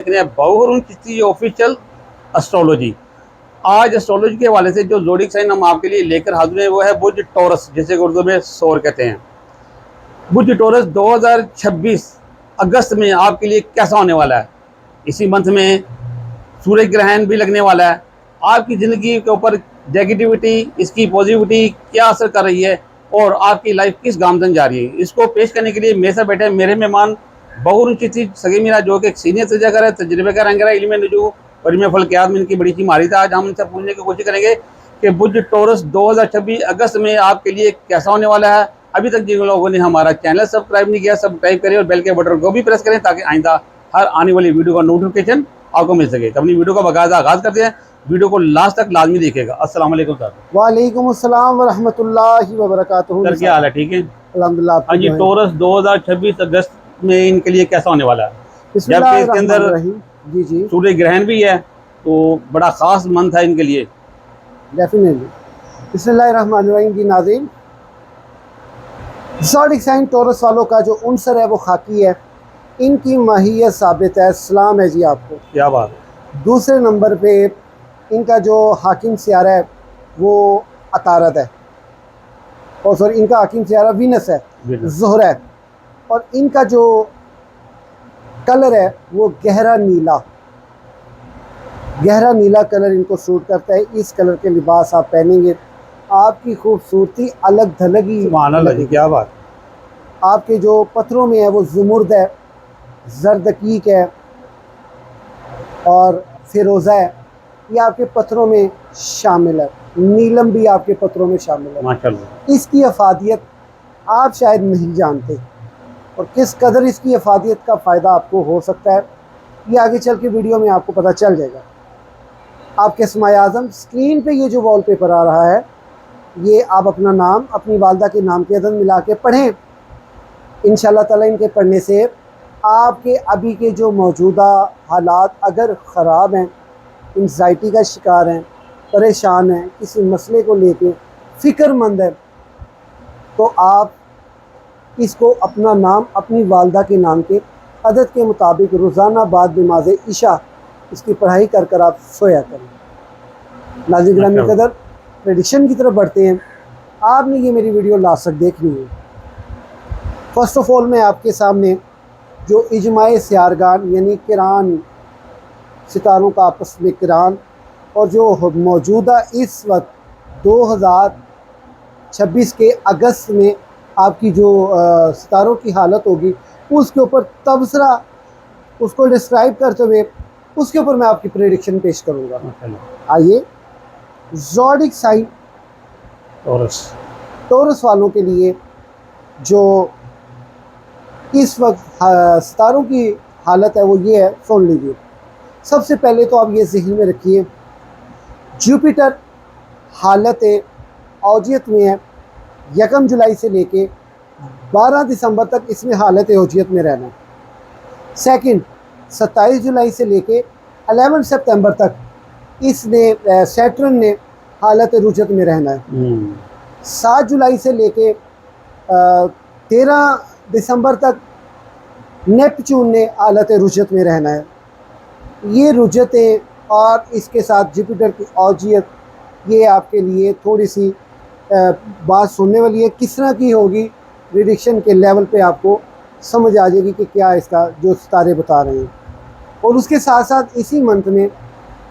बहुरुन Chishti official astrology. आज astrology के हवाले से जो ज़ोडिक साइन हम आपके लिए लेकर हाजिर हैं वो है बुर्ज टॉरस, जैसे उर्दू में सौर कहते हैं। बुर्ज टॉरस 2026 अगस्त में आपके लिए कैसा होने वाला है। इसी मंथ में सूर्य ग्रहण भी लगने वाला है। आपकी ज़िंदगी के ऊपर नेगेटिविटी, इसकी पॉजिटिविटी क्या असर कर रही है और आपकी लाइफ किस गामजन जा रही है, इसको पेश करने के लिए मेरे साथ बैठे मेरे मेहमान बहुरुन चिश्ती सगी मीरा, जो कि एक सीनियर तजर्बेकार है, तजर्बे का रंग है इल्म नजूम और इल्म फल्कियात में इनकी बड़ी सी माहिरत है। आज हम इनसे पूछने की कोशिश करेंगे कि बुर्ज टॉरस 2026 अगस्त में आपके लिए कैसा होने वाला है। अभी तक जिन लोगों ने हमारा चैनल सब्सक्राइब नहीं किया, सब्सक्राइब करें और बेल के बटन को भी प्रेस करें ताकि आइंदा हर आने वाली वीडियो का नोटिफिकेशन आपको मिल सके। तो अपनी वीडियो का बाकायदा आगाज़ करते हैं। वीडियो को लास्ट तक लाजमी देखिएगा। अस्सलाम वालेकुम सर। वालेकुम अस्सलाम व रहमतुल्लाहि व बरकातुहू। सर क्या हाल है, ठीक है? अल्हम्दुलिल्लाह। हाँ जी, टॉरस 2026 अगस्त में इनके लिए कैसा होने वाला है, जबकि इसके अंदर जी जी सूर्य ग्रहण भी है, तो बड़ा ख़ास मंथ है इनके लिए। डेफिनेटली। बिस्मिल्लाहिर्रहमानिर्रहीम। जी नाज़रीन, ज़ोडिक साइन टॉरस वालों का जो उनसर है वो खाकी है, इनकी माहियत साबित है। सलाम है जी आपको। क्या बात है। दूसरे नंबर पे इनका जो हाकिम सियारा है वो अतारद है, और सॉरी इनका हाकिम सियारा वीनस है, ज़ोहरा है। और इनका जो कलर है वो गहरा नीला कलर इनको सूट करता है। इस कलर के लिबास आप पहनेंगे, आपकी खूबसूरती अलग थलग ही लगेगी। क्या बात। आपके जो पत्थरों में है वो ज़ुमुर्द है, जरदकीक है और फिरोज़ा है, ये आपके पत्थरों में शामिल है। नीलम भी आपके पत्थरों में शामिल है। माशाल्लाह। इसकी अफादियत आप शायद नहीं जानते, और किस कदर इसकी अफादियत का फ़ायदा आपको हो सकता है ये आगे चल के वीडियो में आपको पता चल जाएगा। आपके स्माए आज़म स्क्रीन पे ये जो वॉलपेपर आ रहा है, ये आप अपना नाम अपनी वालदा के नाम के अदद मिला के पढ़ें। इंशाअल्लाह ताला इनके पढ़ने से आपके अभी के जो मौजूदा हालात अगर ख़राब हैं, एंग्ज़ाइटी का शिकार हैं, परेशान हैं, किसी मसले को लेके फ़िक्रमंद है, तो आप इसको अपना नाम अपनी वालदा के नाम के अदद के मुताबिक रोज़ाना बाद नमाज़ इशा इसकी पढ़ाई कर कर आप सोया करें। नाज़रीन गिरामी कदर, प्रेडिक्शन की तरफ बढ़ते हैं। आपने ये मेरी वीडियो लास्ट तक देखनी है। फ़र्स्ट ऑफ ऑल मैं आपके सामने जो इजमाए सियारगान यानी किरान, सितारों का आपस में किरान, और जो मौजूदा इस वक्त 2026 के अगस्त में आपकी जो सितारों की हालत होगी उसके ऊपर तबसरा, उसको डिस्क्राइब करते हुए उसके ऊपर मैं आपकी प्रेडिक्शन पेश करूँगा। आइए, ज़ोडिक साइन टॉरस वालों के लिए जो इस वक्त सितारों की हालत है वो ये है, सुन लीजिए। सबसे पहले तो आप ये ज़हन में रखिए, जुपिटर हालत औजियत में है। 1 जुलाई से लेके 12 दिसंबर तक इसमें हालत औजियत में रहना है। सेकंड, 27 जुलाई से लेके 11 सितंबर तक इसने सैटर्न ने हालत रुजत में रहना है। 7 जुलाई से लेके 13 दिसंबर तक नेपच्यून ने हालत रुजत में रहना है। ये रुजतें और इसके साथ जुपिटर की औजियत, ये आपके लिए थोड़ी सी बात सुनने वाली है। किस तरह की होगी प्रेडिक्शन के लेवल पे आपको समझ आ जाएगी कि क्या इसका जो सितारे बता रहे हैं। और उसके साथ साथ इसी मंथ में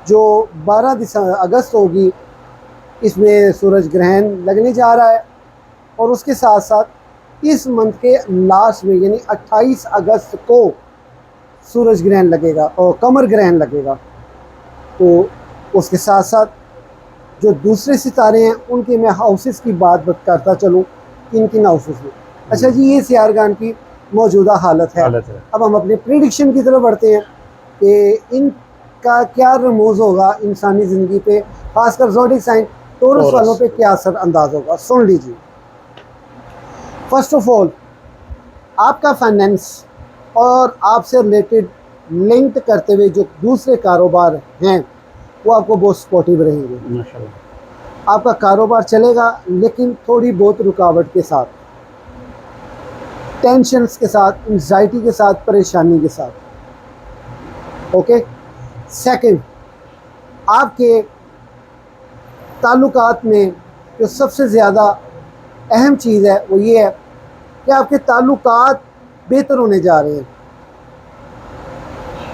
जो 12 अगस्त होगी, इसमें सूरज ग्रहण लगने जा रहा है। और उसके साथ साथ इस मंथ के लास्ट में यानी 28 अगस्त को सूरज ग्रहण लगेगा और कमर ग्रहण लगेगा। तो उसके साथ साथ जो दूसरे सितारे हैं उनके मैं हाउसेस की बात करता चलूँ, किन किन हाउसेस में। अच्छा जी, ये सियारगान की मौजूदा हालत है। अब हम अपने प्रेडिक्शन की तरफ बढ़ते हैं कि इनका क्या रमूज़ होगा इंसानी ज़िंदगी पे, खासकर ज़ोडिक साइन टॉरस वालों पे क्या असर अंदाज होगा। सुन लीजिए। फर्स्ट ऑफ ऑल, आपका फाइनेंस और आपसे रिलेटेड लिंक करते हुए जो दूसरे कारोबार हैं वो आपको बहुत सपोर्टिव रहेंगे। माशाल्लाह। आपका कारोबार चलेगा, लेकिन थोड़ी बहुत रुकावट के साथ, टेंशन्स के साथ, एंग्जाइटी के साथ, परेशानी के साथ। ओके। सेकंड, आपके ताल्लुकात में जो सबसे ज़्यादा अहम चीज़ है वो ये है कि आपके ताल्लुकात बेहतर होने जा रहे हैं।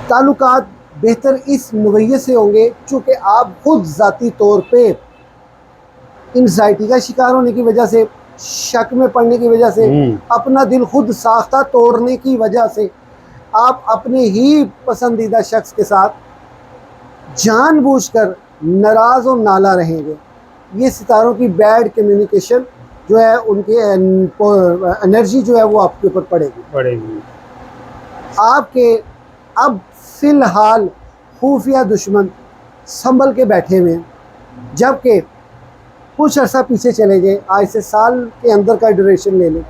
ताल्लुकात बेहतर इस नवैये से होंगे चूँकि आप खुद ज़ाती तौर पे एंग्जाइटी का शिकार होने की वजह से, शक में पड़ने की वजह से, अपना दिल खुद साख्ता तोड़ने की वजह से आप अपने ही पसंदीदा शख्स के साथ जानबूझकर नाराज़ और नाला रहेंगे। ये सितारों की बैड कम्युनिकेशन जो है, उनकी एनर्जी जो है वो आपके ऊपर पड़ेगी। आपके अब फ़िलहाल खुफिया दुश्मन संभल के बैठे हुए हैं, जबकि कुछ अर्सा पीछे चले गए, आज से साल के अंदर का ड्यूरेशन ले लें,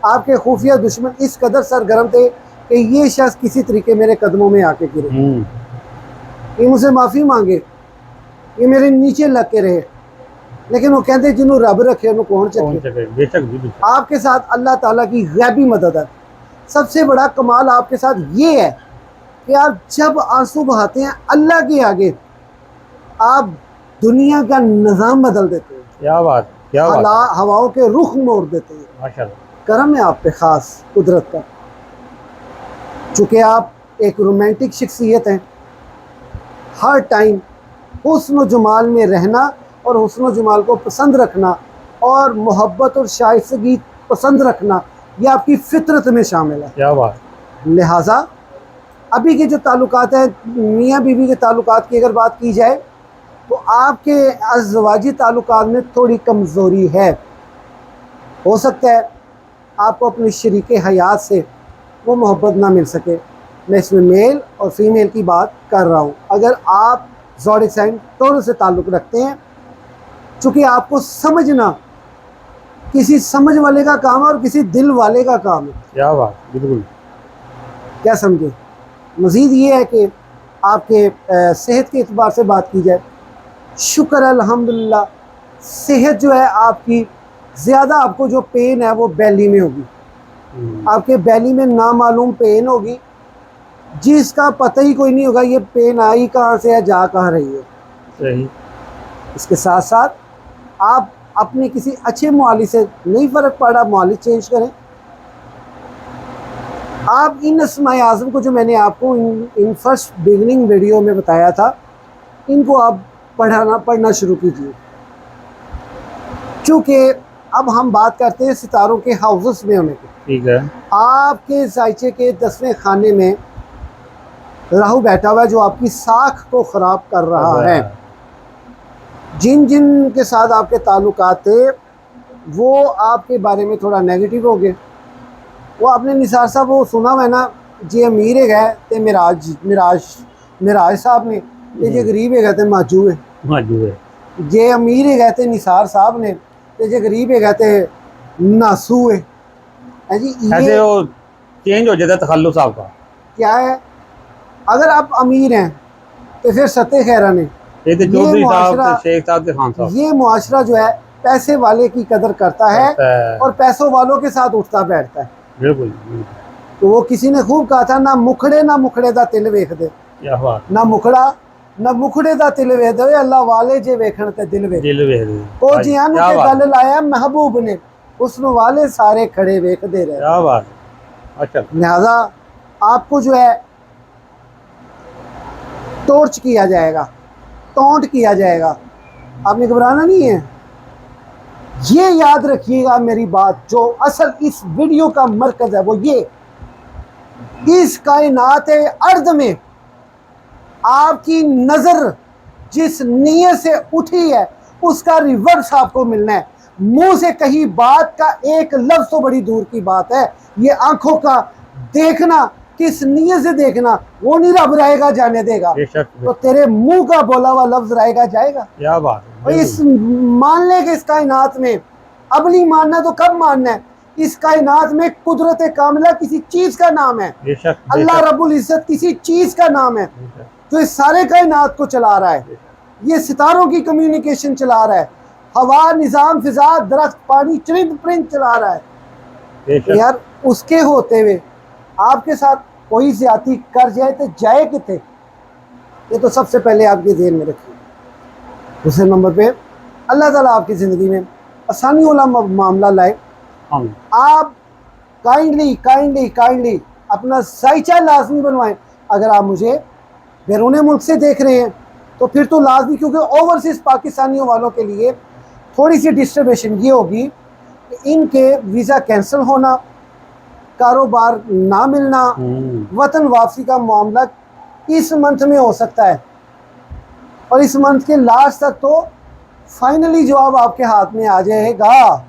आपके खुफिया दुश्मन इस कदर सरगर्म थे कि ये शख्स किसी तरीके मेरे कदमों में आके गिरे, ये मुझसे माफ़ी मांगे, ये मेरे नीचे लग के रहे, लेकिन वो कहते जिन्हों रब रखे उन्होंने कौन चखे। आपके साथ अल्लाह ताला की गैबी मदद है। सबसे बड़ा कमाल आपके साथ ये है कि आप जब आंसू बहाते हैं अल्लाह के आगे, आप दुनिया का निज़ाम बदल देते हैं। क्या बात, क्या बात। हवाओं के रुख मोड़ देते हैं। माशाल्लाह, करम है आप पे ख़ास कुदरत का। चूँकि आप एक रोमांटिक शख्सियत हैं, हर टाइम हुस्न व जमाल में रहना और हुस्न व जमाल को पसंद रखना और मोहब्बत और शाइस्तगी पसंद रखना, ये आपकी फितरत में शामिल है। क्या बात। लिहाजा अभी के जो ताल्लुकात हैं, मियाँ बीवी के ताल्लुकात की अगर बात की जाए तो आपके अज़वाजी ताल्लुकात में थोड़ी कमज़ोरी है। हो सकता है आपको अपने शरीके हयात से वो मोहब्बत ना मिल सके। मैं इसमें मेल और फीमेल की बात कर रहा हूँ। अगर आप ज़ोडिक साइन टॉरस से ताल्लुक़ रखते हैं, चूँकि आपको समझना किसी समझ वाले का काम है और किसी दिल वाले का काम है। क्या बात, बिल्कुल। क्या समझे। मज़ीद ये है कि आपके सेहत के एतबार से बात की जाए, शुक्र अल्हम्दुलिल्लाह, सेहत जो है आपकी, ज़्यादा आपको जो पेन है वो बैली में होगी। आपके बैली में नामालूम पेन होगी जिसका पता ही कोई नहीं होगा ये पेन आई कहाँ से है, जा कहाँ रही है। सही। इसके साथ साथ आप अपने किसी अच्छे मुआलिज से, नहीं फ़र्क पड़ा मुआलिज चेंज करें। आप इन अस्माए आज़म को जो मैंने आपको इन फर्स्ट बिगनिंग वीडियो में बताया था, इनको आप पढ़ना शुरू कीजिए। चूँकि अब हम बात करते हैं सितारों के हाउसेस में होने की। ठीक है। आपके जायचे के 10वें खाने में राहु बैठा हुआ है जो आपकी साख को ख़राब कर रहा है। जिन जिन के साथ आपके ताल्लुकात थे वो आपके बारे में थोड़ा नेगेटिव हो गए। वो आपने निसार साहब वो सुना हुआ है ना, जे अमीर है गए ते मिराज साहब ने, ते जे गरीब है गए ते माजू है। जे अमीर है गए थे निसार साहब ने, ते जे गरीब है गए थे नासू है जी। ऐसे वो चेंज हो जाता है तखल्लुस साहब का। क्या है, अगर आप अमीर हैं तो फिर सत्ते खैरा ने, चौधरी साहब, शेख साहब, खान साहब, ये मुआशरा जो है पैसे वाले की कदर करता है और पैसों वालों के साथ उठता बैठता है। बिल्कुल। तो वो किसी ने खूब कहा था, ना मुखड़े दा तिल वेख दे, ना मुखड़े दा तिल वेख दे, अल्लाह वाले जे वेखण ते दिल वेख दे। ओ जियां के गल लाया महबूब ने, उसनो वाले सारे खड़े वेख दे रहे। क्या बात। अच्छा। लिहाजा आपको जो है टॉर्च किया जाएगा, टॉन्ट किया जाएगा, आपने घबराना नहीं है। ये याद रखिएगा मेरी बात, जो असल इस वीडियो का मरकज है वो ये, इस कायनात अर्द में आपकी नजर जिस नीयत से उठी है उसका रिवर्स आपको मिलना है। मुंह से कही बात का एक लफ्ज तो बड़ी दूर की बात है, ये आंखों का देखना, किस नीयत से देखना, वो नहीं रब रहेगा जाने देगा, तो तेरे मुंह का बोला हुआ लफ्ज रहेगा जाएगा। क्या बात। और इस मानने के इस कायनात में, अब नहीं मानना तो कब मानना है, इस कायनात में कुदरत कामिला किसी चीज का नाम है, अल्लाह रब्बुल इज्जत किसी चीज का नाम है जो इस सारे कायनात को चला रहा है। ये सितारों की कम्युनिकेशन चला रहा है, हवा, निजाम, फिजा, दरख्त, पानी, चरिंद परिंद चला रहा है। यार उसके होते हुए आपके साथ कोई ज्यादती कर जाए तो जाए कितने, ये तो सबसे पहले आपके ज़हन में रखिए। दूसरे नंबर पे अल्लाह ताला आपकी ज़िंदगी में आसानी वाला मामला लाए। आमीन। आप काइंडली अपना जायचा लाजमी बनवाएं। अगर आप मुझे बैरून मुल्क से देख रहे हैं तो फिर तो लाजमी, क्योंकि ओवरसीज़ पाकिस्तानियों वालों के लिए थोड़ी सी डिस्टर्बेशन ये होगी कि इनके वीज़ा कैंसिल होना, कारोबार ना मिलना, वतन वापसी का मामला इस मंथ में हो सकता है और इस मंथ के लास्ट तक तो फाइनली जवाब आपके हाथ में आ जाएगा।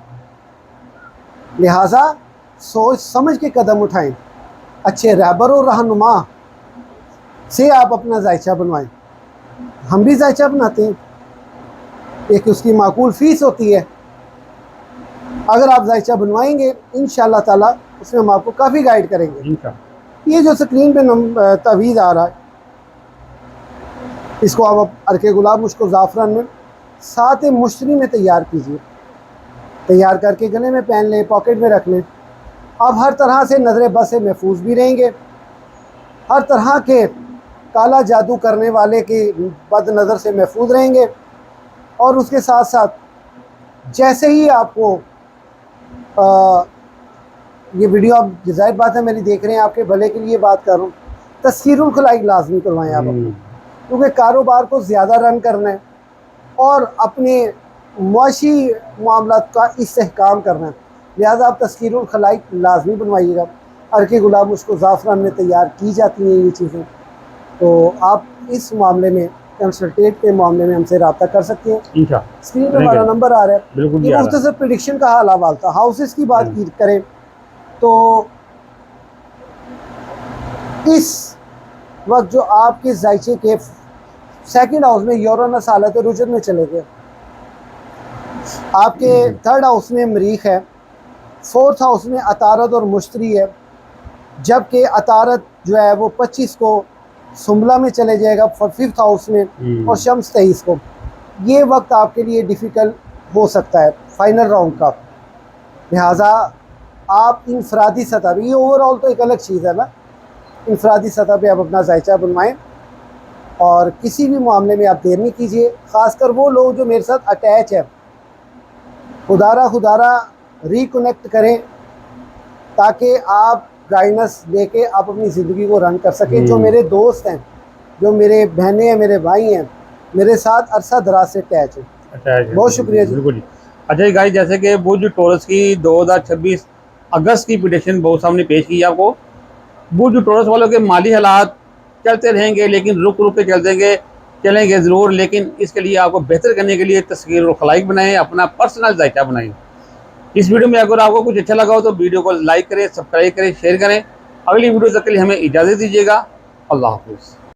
लिहाजा सोच समझ के कदम उठाएं। अच्छे रहबर और रहनुमा से आप अपना जायचा बनवाएं। हम भी जायचा बनाते हैं, एक उसकी माकूल फ़ीस होती है। अगर आप जायचा बनवाएंगे इंशाअल्लाह ताला उसमें हम आपको काफ़ी गाइड करेंगे। ये जो स्क्रीन पे तवीज़ आ रहा है, इसको आप अर्के गुलाब मुश्क ज़ाफ़रान में साथ मुश्तरी में तैयार कीजिए। तैयार करके गले में पहन लें, पॉकेट में रख लें। आप हर तरह से नज़र बद से महफूज भी रहेंगे, हर तरह के काला जादू करने वाले की बद नज़र से महफूज रहेंगे। और उसके साथ साथ जैसे ही आपको ये वीडियो, आप जाहिर बात है मेरी देख रहे हैं, आपके भले के लिए बात कर रहा हूँ, तस्कीरुल खलाइक लाजमी करवाएं आप अपना, क्योंकि कारोबार को ज़्यादा रन करना है और अपने मुआशी मामलात का इस्तेहकाम करना है। लिहाजा आप तस्कीरुल खलाइक लाजमी बनवाइएगा। अर्के गुलाब मुश्क ज़ाफ़रान में तैयार की जाती हैं ये चीज़ें। तो आप इस मामले में, कंसल्टेट के मामले में हमसे रब्ता कर सकते हैं। स्क्रीन पर हमारा नंबर आ रहा है। ये मुख्तसर प्रेडिक्शन का हाल हवाल था। हाउसेस की बात करें तो इस वक्त जो आपके जायचे के सेकंड हाउस में यूरानस हालत रुजन में चले गए, आपके थर्ड हाउस में मरीख है, फोर्थ हाउस में अतारत और मुश्तरी है, जबकि अतारत जो है वो 25 को सुम्बला में चले जाएगा फिफ्थ हाउस में और शम्स 23 को। ये वक्त आपके लिए डिफ़िकल्ट हो सकता है फाइनल राउंड का। लिहाजा आप इंफरादी सतह पर, ये ओवरऑल तो एक अलग चीज़ है ना, इंफरादी सतह पे आप अपना जायचा बनवाएं और किसी भी मामले में आप देर नहीं कीजिए। ख़ासकर वो लोग जो मेरे साथ अटैच है, खुदारा रिकनेक्ट करें ताकि आप गाइडेंस लेके आप अपनी ज़िंदगी को रन कर सकें। जो मेरे दोस्त हैं, जो मेरे बहनें हैं, मेरे भाई हैं, मेरे साथ अरसा दराज से अटैच है। बहुत शुक्रिया जी। बिल्कुल। अच्छा जी गाइस, जैसे कि बुर्ज टॉरस की 2026 अगस्त की प्रेडिक्शन बहुत सामने पेश की आपको। बुर्ज टॉरस वालों के माली हालात चलते रहेंगे, लेकिन रुक रुक के चलेंगे ज़रूर, लेकिन इसके लिए आपको बेहतर करने के लिए तस्कीरुल खलाइक बनाएं, अपना पर्सनल जायचा बनाएं। इस वीडियो में अगर आपको कुछ अच्छा लगा हो तो वीडियो को लाइक करें, सब्सक्राइब करें, शेयर करें। अगली वीडियो तक के लिए हमें इजाज़त दीजिएगा। अल्लाह हाफ़िज़।